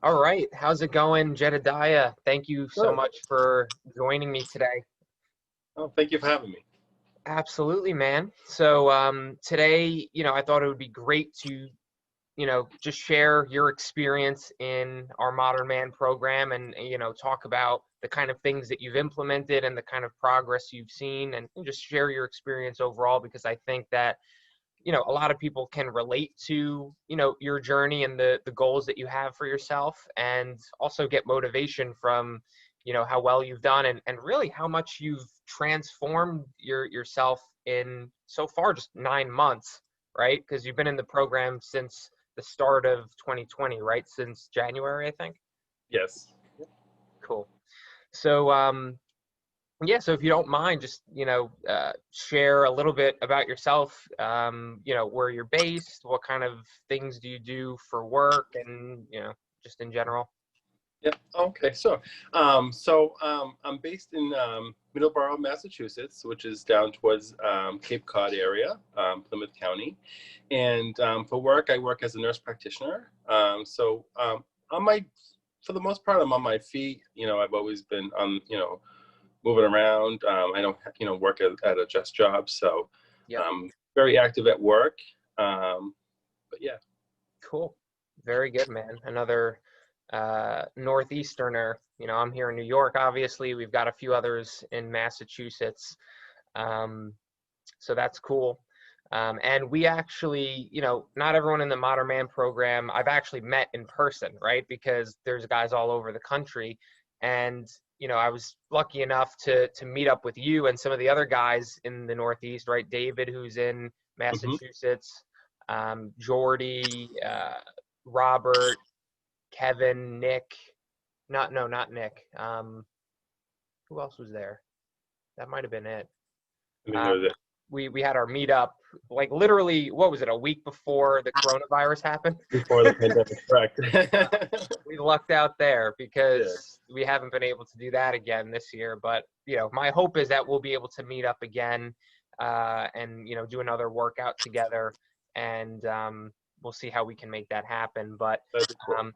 All right, how's it going, Jedediah? Thank you so Good. much for joining me today. Oh, thank you for having me. Absolutely, man. So today, I thought it would be great to, just share your experience in our Modern Man program and, talk about the kind of things that you've implemented and the kind of progress you've seen and just share your experience overall because I think that a lot of people can relate to your journey and the goals that you have for yourself, and also get motivation from how well you've done and really how much you've transformed yourself in so far just 9 months, right? Because you've been in the program since the start of 2020, right? Since January, I think. Yes. Cool. So yeah, so if you don't mind, just share a little bit about yourself. Where you're based, what kind of things do you do for work, and just in general. Yeah. Okay. So I'm based in Middleborough, Massachusetts, which is down towards Cape Cod area, Plymouth County. And for work, I work as a nurse practitioner. On my, for the most part, I'm on my feet. I've always been on, moving around. I don't, work at a just job, so Yep. I'm very active at work. But yeah. Cool. Very good, man. Another northeasterner. I'm here in New York. Obviously, we've got a few others in Massachusetts. Um, so that's cool. And we actually, not everyone in the Modern Man program I've actually met in person, right? Because there's guys all over the country. And, I was lucky enough to meet up with you and some of the other guys in the Northeast, right? David, who's in Hmm. Massachusetts, Jordy, Robert, Kevin, Nick. Not Nick. Who else was there? That might have been it. I think Uh, that was it. we had our meetup like literally, what was it, a week before the coronavirus happened. Before the pandemic, correct? We lucked out there Yeah. because we haven't been able to do that again this year, but my hope is that we'll be able to meet up again, and do another workout together, and we'll see how we can make that happen. But That'd be cool. um,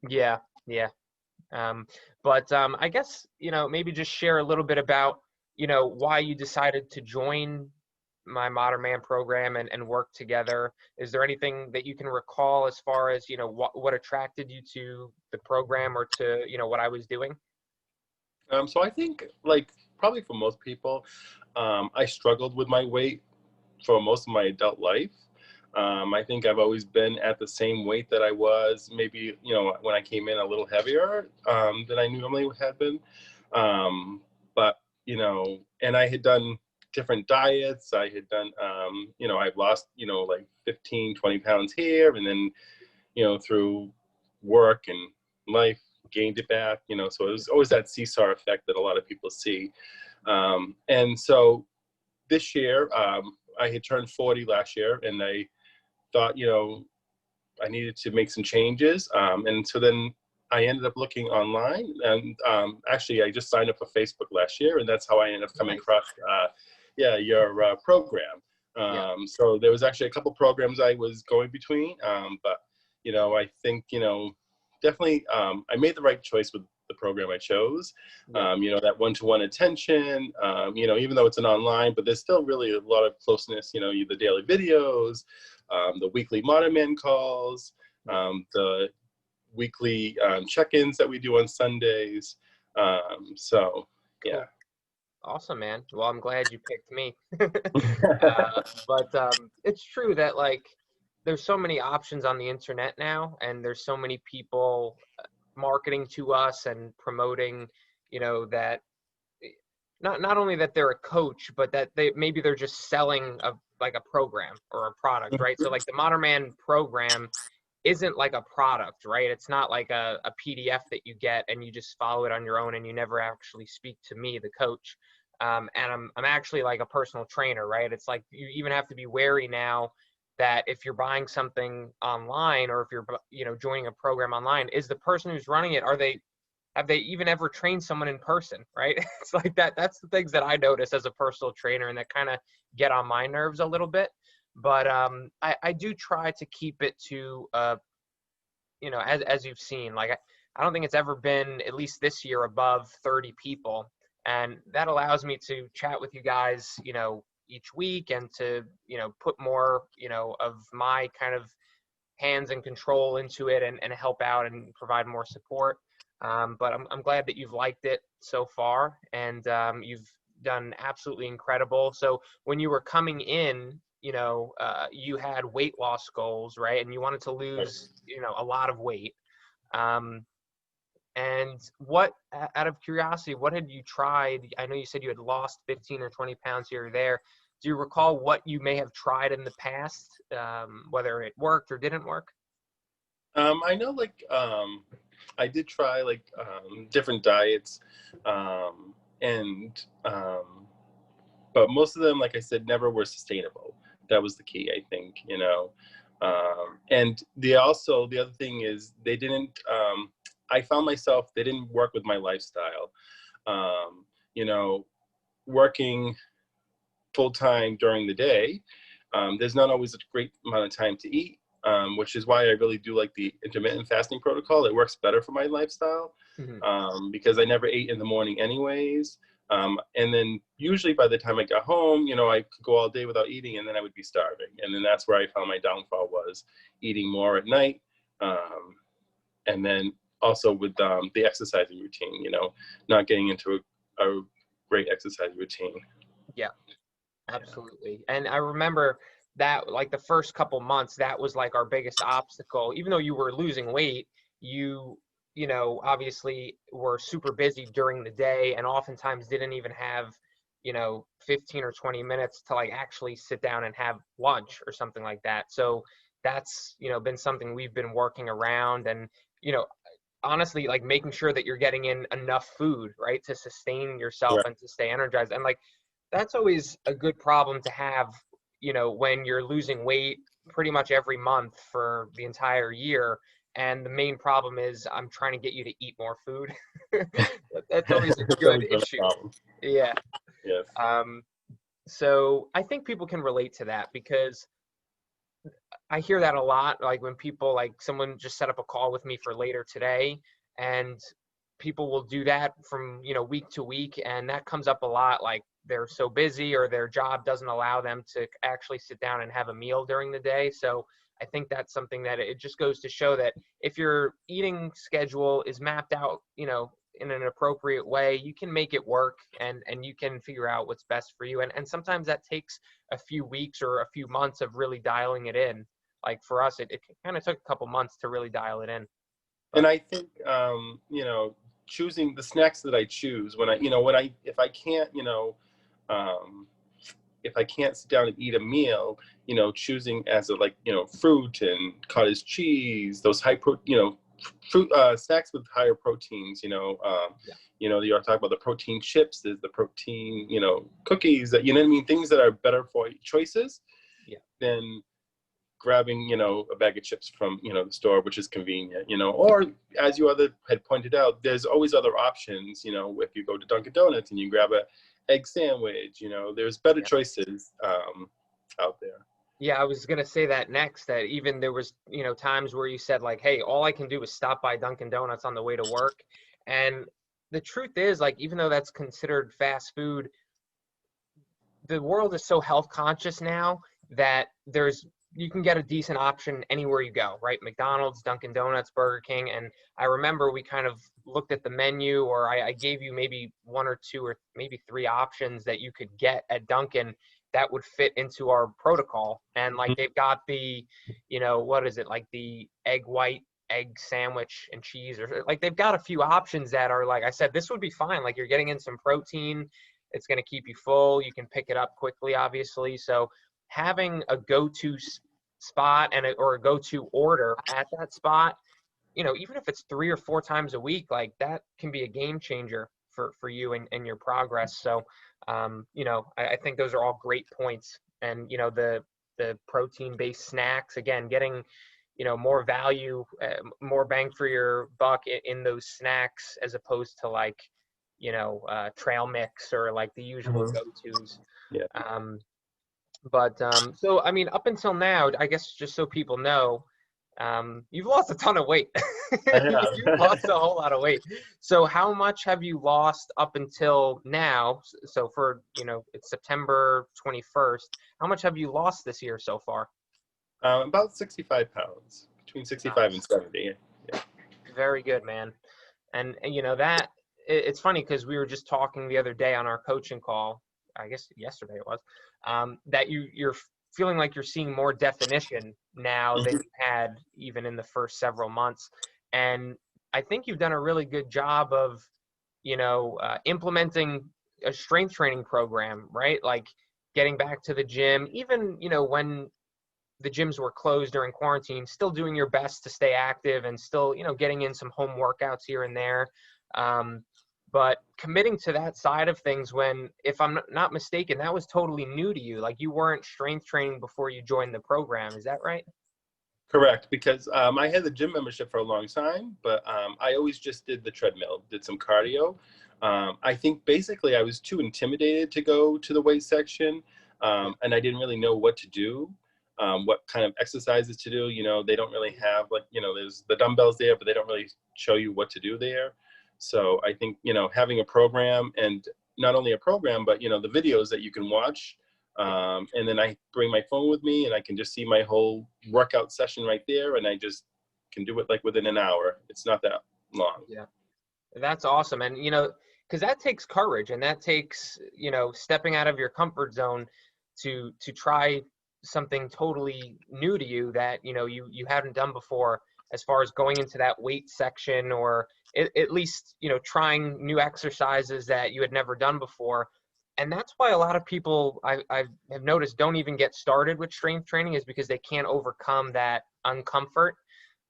yeah, yeah. um, but I guess maybe just share a little bit about why you decided to join my Modern Man program and work together. Is there anything that you can recall as far as what attracted you to the program or to what I was doing? So I think, like, probably for most people, I struggled with my weight for most of my adult life. I think I've always been at the same weight that I was, maybe, when I came in a little heavier than I normally had been. But, and I had done different diets. I had done, I've lost, like 15, 20 pounds here. And then, through work and life, gained it back, so it was always that seesaw effect that a lot of people see. And so this year, I had turned 40 last year, and I thought, I needed to make some changes. And so then I ended up looking online, and actually, I just signed up for Facebook last year, and that's how I ended up coming Nice. across, your program. Yeah. So there was actually a couple programs I was going between, but I think definitely I made the right choice with the program I chose. Yep. That one-to-one attention. Even though it's an online, but there's still really a lot of closeness. The daily videos, the weekly Modern Man calls, Yep. the weekly check-ins that we do on Sundays. So yeah. Cool. Awesome, man. Well, I'm glad you picked me. But it's true that like there's so many options on the internet now, and there's so many people marketing to us and promoting, that not only that they're a coach, but that they're just selling like a program or a product, right? So like the Modern Man program isn't like a product, right? It's not like a PDF that you get and you just follow it on your own and you never actually speak to me, the coach. And I'm actually like a personal trainer, right? It's like you even have to be wary now that if you're buying something online or if you're joining a program online, is the person who's running it, have they even ever trained someone in person, right? It's like that. That's the things that I notice as a personal trainer and that kind of get on my nerves a little bit. But I do try to keep it to you know, as you've seen, like I don't think it's ever been, at least this year, above 30 people. And that allows me to chat with you guys, you know, each week, and to, you know, put more, you know, of my kind of hands and control into it, and help out and provide more support. But I'm glad that you've liked it so far, and you've done absolutely incredible. So when you were coming in, you know, you had weight loss goals, right? And you wanted to Right. lose, you know, a lot of weight. Um, and what, out of curiosity, what had you tried? I know you said you had lost 15 or 20 pounds here or there. Do you recall what you may have tried in the past, whether it worked or didn't work? I know, like, I did try like different diets, and but most of them, like I said, never were sustainable. That was the key, I think, you know. And the other thing is they didn't. I found myself, they didn't work with my lifestyle. You know, working full time during the day, there's not always a great amount of time to eat, which is why I really do like the intermittent fasting protocol. It works better for my lifestyle, Hmm. because I never ate in the morning anyways. And then usually by the time I got home, you know, I could go all day without eating, and then I would be starving. And then that's where I found my downfall, was eating more at night. And then also with the exercising routine, you know, not getting into a great exercise routine. Yeah, Yeah. absolutely. And I remember that, like, the first couple months, that was like our biggest obstacle. Even though you were losing weight, you you know, obviously were super busy during the day, and oftentimes didn't even have, you know, 15 or 20 minutes to like actually sit down and have lunch or something like that. So that's, you know, been something we've been working around. And, you know, honestly, like, making sure that you're getting in enough food, right, to sustain yourself Right. and to stay energized. And like, that's always a good problem to have, you know, when you're losing weight pretty much every month for the entire year. And the main problem is, I'm trying to get you to eat more food. That's always a It's good always been a issue. problem. Yeah. Yes. Um, so I think people can relate to that, because I hear that a lot. Like, when people, like, someone just set up a call with me for later today, and people will do that from, you know, week to week. And that comes up a lot. Like, they're so busy, or their job doesn't allow them to actually sit down and have a meal during the day. So I think that's something that it just goes to show that if your eating schedule is mapped out, you know, in an appropriate way, you can make it work, and you can figure out what's best for you. And sometimes that takes a few weeks or a few months of really dialing it in. Like, for us, it kind of took a couple months to really dial it in. And But I think, you know, choosing the snacks that I choose, when I, you know, when I, if I can't, you know, um, if I can't sit down and eat a meal, you know, choosing as a, like, you know, fruit and cottage cheese, those you know, fruit snacks with higher proteins, yeah, you know, you're talking about the protein chips, there's the protein, you know, cookies, that, you know what I mean, things that are better for choices yeah, than grabbing, you know, a bag of chips from, you know, the store, which is convenient, you know. Or, as you other had pointed out, there's always other options, you know. If you go to Dunkin' Donuts and you grab a egg sandwich, you know, there's better yeah. choices out there. Yeah, I was gonna say that next. That even there was, you know, times where you said like, "Hey, all I can do is stop by Dunkin' Donuts on the way to work," and the truth is, like, even though that's considered fast food, the world is so health conscious now that there's you can get a decent option anywhere you go, right? McDonald's, Dunkin' Donuts, Burger King. And I remember we kind of looked at the menu, or I gave you maybe one or two or maybe three options that you could get at Dunkin' that would fit into our protocol. And like, they've got the, you know, what is it, like the egg white egg sandwich and cheese, or like, they've got a few options that are, like I said, this would be fine. Like, you're getting in some protein, it's going to keep you full. You can pick it up quickly, obviously. So having a go-to spot or a go-to order at that spot, you know, even if it's 3 or 4 times a week, like, that can be a game changer for you and your progress. So, you know, I think those are all great points. And, you know, the protein-based snacks, again, getting, you know, more value, more bang for your buck in those snacks, as opposed to, like, you know, trail mix or like the usual Mhm. go-tos. Yeah. But so, I mean, up until now, I guess, just so people know, You've lost a ton of weight. I You've lost a whole lot of weight. So how much have you lost up until now? So for, it's September 21st. How much have you lost this year so far? About 65 pounds, between 65 and Nice. 70. Yeah. Very good, man. And that it's funny because we were just talking the other day on our coaching call, I guess yesterday it was, that you're feeling like you're seeing more definition now than Mhm. you had even in the first several months. And I think you've done a really good job of, implementing a strength training program, right? Like getting back to the gym, even, when the gyms were closed during quarantine, still doing your best to stay active and still, getting in some home workouts here and there. But committing to that side of things when, if I'm not mistaken, that was totally new to you. Like you weren't strength training before you joined the program. Is that right? Correct, because I had the gym membership for a long time, but I always just did the treadmill, did some cardio. I think basically I was too intimidated to go to the weight section, Yeah. and I didn't really know what to do, what kind of exercises to do. They don't really have there's the dumbbells there, but they don't really show you what to do there. So I think having a program, and not only a program, but the videos that you can watch. And then I bring my phone with me and I can just see my whole workout session right there. And I just can do it like within an hour. It's not that long. Yeah. That's awesome. And, because that takes courage and that takes, stepping out of your comfort zone to try something totally new to you that, you haven't done before, as far as going into that weight section, or at least, trying new exercises that you had never done before. And that's why a lot of people I have noticed don't even get started with strength training, is because they can't overcome that uncomfort,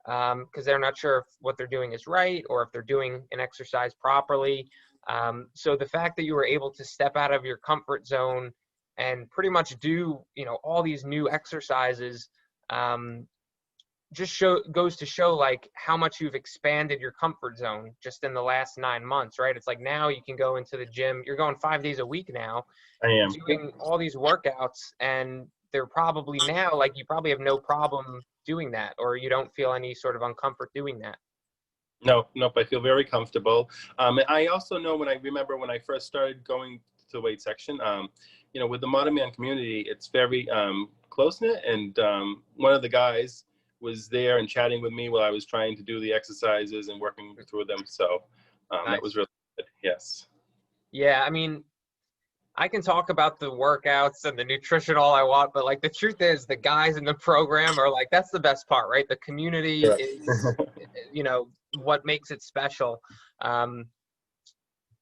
because they're not sure if what they're doing is right or if they're doing an exercise properly. So the fact that you were able to step out of your comfort zone and pretty much do, all these new exercises, just goes to show like how much you've expanded your comfort zone just in the last 9 months, right? It's like now you can go into the gym. You're going 5 days a week now, I am. doing all these workouts, and they're probably now like you probably have no problem doing that, or you don't feel any sort of uncomfort doing that. No, nope. I feel very comfortable. And I also know when I remember when I first started going to the weight section, with the modern man community, it's very close knit. And one of the guys was there and chatting with me while I was trying to do the exercises and working through them. So that was Nice. really good. Yes. Yeah, I mean, I can talk about the workouts and the nutrition all I want, but like the truth is the guys in the program are like, that's the best part, right? The community Correct. is, what makes it special. Um,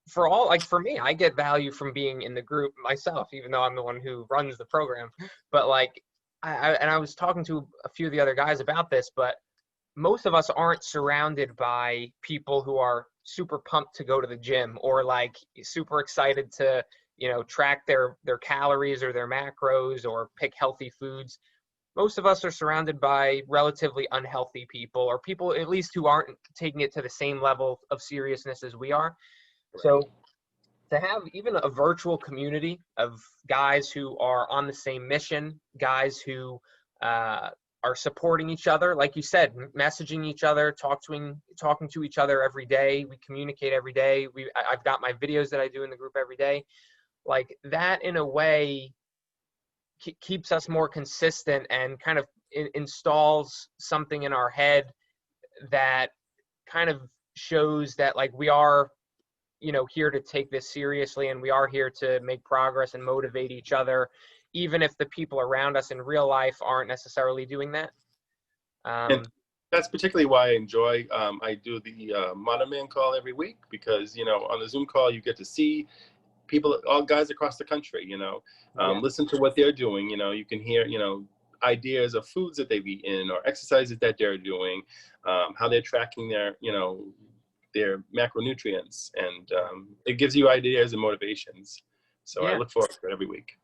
for me, I get value from being in the group myself, even though I'm the one who runs the program. But like, and I was talking to a few of the other guys about this, but most of us aren't surrounded by people who are super pumped to go to the gym, or like super excited to, track their calories or their macros or pick healthy foods. Most of us are surrounded by relatively unhealthy people, or people at least who aren't taking it to the same level of seriousness as we are. So to have even a virtual community of guys who are on the same mission, guys who are supporting each other, like you said, messaging each other, talking to each other every day. We communicate every day. I've got my videos that I do in the group every day. Like that, in a way, keeps us more consistent and kind of installs something in our head that kind of shows that like we are, here to take this seriously, and we are here to make progress and motivate each other, even if the people around us in real life aren't necessarily doing that. And that's particularly why I enjoy, I do the Modern Man call every week, because, on the Zoom call, you get to see people, all guys across the country, Yeah. listen to what they're doing. You can hear, ideas of foods that they've eaten or exercises that they're doing, how they're tracking their macronutrients, and it gives you ideas and motivations. So I Yeah. look forward to it every week.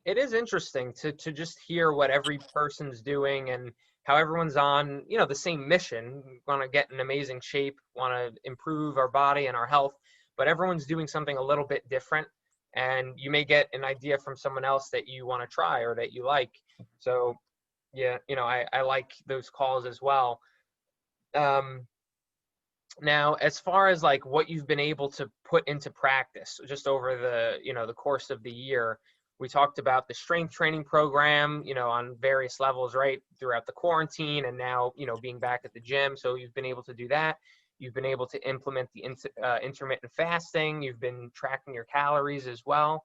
It is interesting to just hear what every person's doing and how everyone's on, the same mission. We want to get in amazing shape, want to improve our body and our health, but everyone's doing something a little bit different. And you may get an idea from someone else that you want to try or that you like. So Yeah, I like those calls as well. Um, Now, as far as like what you've been able to put into practice just over the course of the year, we talked about the strength training program, on various levels, right, throughout the quarantine, and now, being back at the gym. So you've been able to do that. You've been able to implement the intermittent fasting. You've been tracking your calories as well.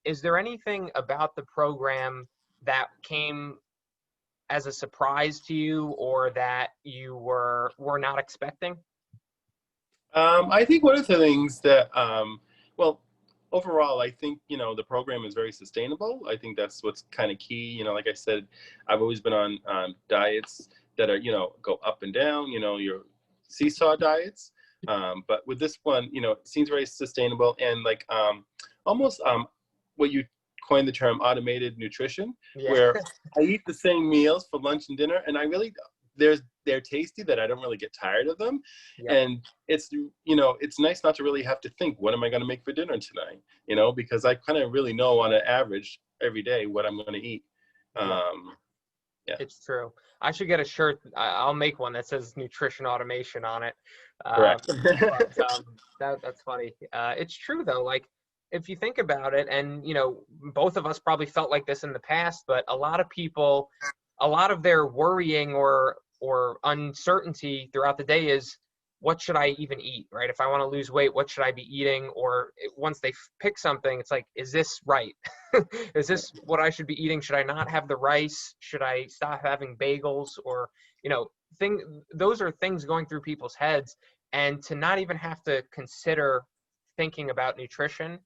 Is there anything about the program that came as a surprise to you, or that you were not expecting? I think one of the things that, well, overall, I think, the program is very sustainable. I think that's what's kind of key. Like I said, I've always been on diets that are, go up and down, your seesaw diets. But with this one, it seems very sustainable and like almost what you coined the term automated nutrition, Yeah. where I eat the same meals for lunch and dinner, and I really, they're tasty that I don't really get tired of them. Yep. And it's it's nice not to really have to think, what am I going to make for dinner tonight, because I kind of really know on an average every day what I'm going to eat. Yep. Yeah. It's true. I should get a shirt. I'll make one that says nutrition automation on it. Correct. That's funny. It's true though. Like, if you think about it, and both of us probably felt like this in the past, but a lot of people, a lot of their worrying or uncertainty throughout the day is, what should I even eat, right? If I want to lose weight, what should I be eating? Or once they pick something, it's like, is this right? Is this what I should be eating? Should I not have the rice? Should I stop having bagels? Or, those are things going through people's heads. And to not even have to consider thinking about nutrition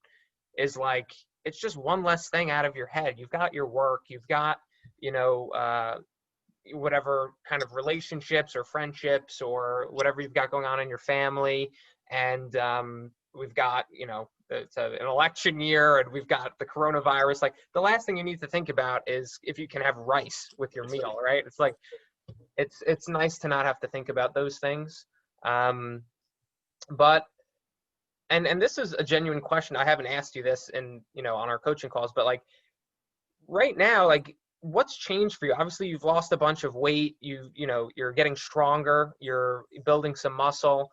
is like, it's just one less thing out of your head. You've got your work, you've got, you know, whatever kind of relationships or friendships or whatever you've got going on in your family. And we've got, it's an election year, and we've got the coronavirus. Like, the last thing you need to think about is if you can have rice with your meal, right? It's like, it's nice to not have to think about those things. But and this is a genuine question. I haven't asked you this on our coaching calls, but like, right now, like, what's changed for you? Obviously, you've lost a bunch of weight. You're getting stronger. You're building some muscle.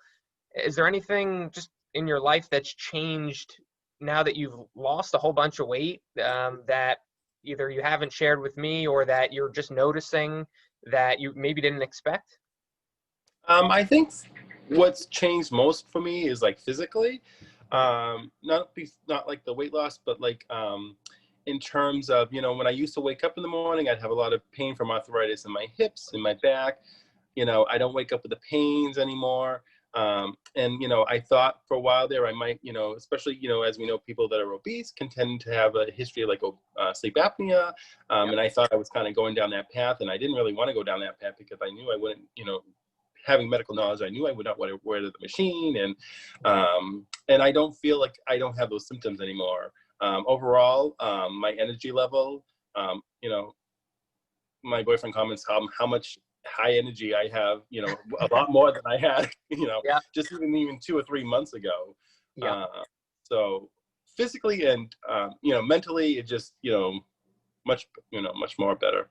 Is there anything just in your life that's changed now that you've lost a whole bunch of weight, that either you haven't shared with me, or that you're just noticing that you maybe didn't expect? I think what's changed most for me is like physically, not like the weight loss, but like in terms of, when I used to wake up in the morning, I'd have a lot of pain from arthritis in my hips, in my back. I don't wake up with the pains anymore. And, I thought for a while there I might, especially, as we know, people that are obese can tend to have a history of like sleep apnea. And I thought I was kind of going down that path, and I didn't really want to go down that path because I knew I wouldn't, having medical knowledge, I knew I would not want to wear the machine. And I don't feel like I don't have those symptoms anymore. Overall, my energy level, my boyfriend comments how much high energy I have, a lot more than I had, Yeah. just even 2 or 3 months ago. Yeah. So physically and, mentally, it just, much more better.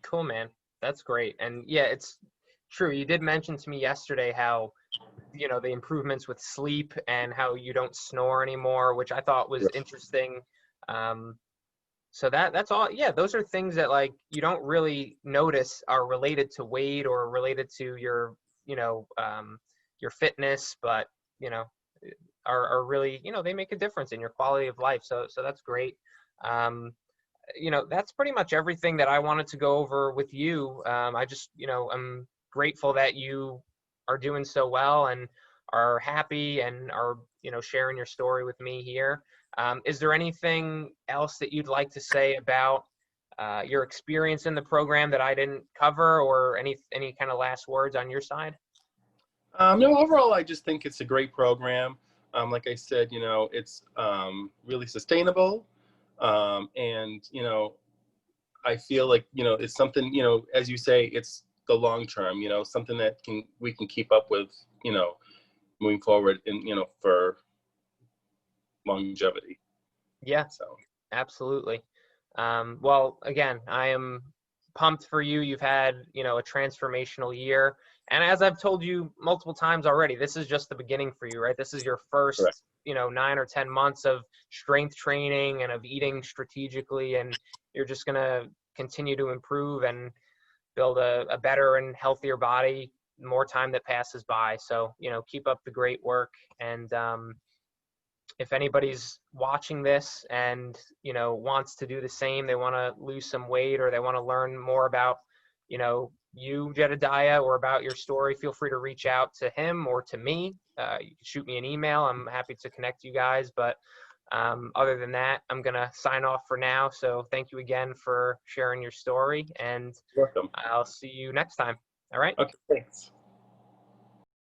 Cool, man. That's great. And yeah, it's true. You did mention to me yesterday how, the improvements with sleep and how you don't snore anymore, which I thought was interesting. So that's all. Yeah, those are things that, like, you don't really notice are related to weight or related to your fitness, but, are really, they make a difference in your quality of life. So that's great. That's pretty much everything that I wanted to go over with you. I just, I'm grateful that you are doing so well and are happy and are, sharing your story with me here. Is there anything else that you'd like to say about your experience in the program that I didn't cover, or any kind of last words on your side? No, overall, I just think it's a great program. Like I said, it's really sustainable. And, I feel like, it's something, as you say, it's the long term, something that we can keep up with, moving forward and, for longevity. Yeah, So. absolutely. Well, again, I am pumped for you. You've had, you know, a transformational year. And as I've told you multiple times already, this is just the beginning for you, right? This is your Correct. first, you know, 9 or 10 months of strength training and of eating strategically. And you're just going to continue to improve and build a better and healthier body the more time that passes by. So, you know, keep up the great work. And if anybody's watching this and, you know, wants to do the same, they want to lose some weight or they want to learn more about, you know, you, Jedediah, or about your story, feel free to reach out to him or to me. You can shoot me an email. I'm happy to connect you guys. But other than that, I'm going to sign off for now. So thank you again for sharing your story, and Welcome. I'll see you next time. All right. Okay, thanks.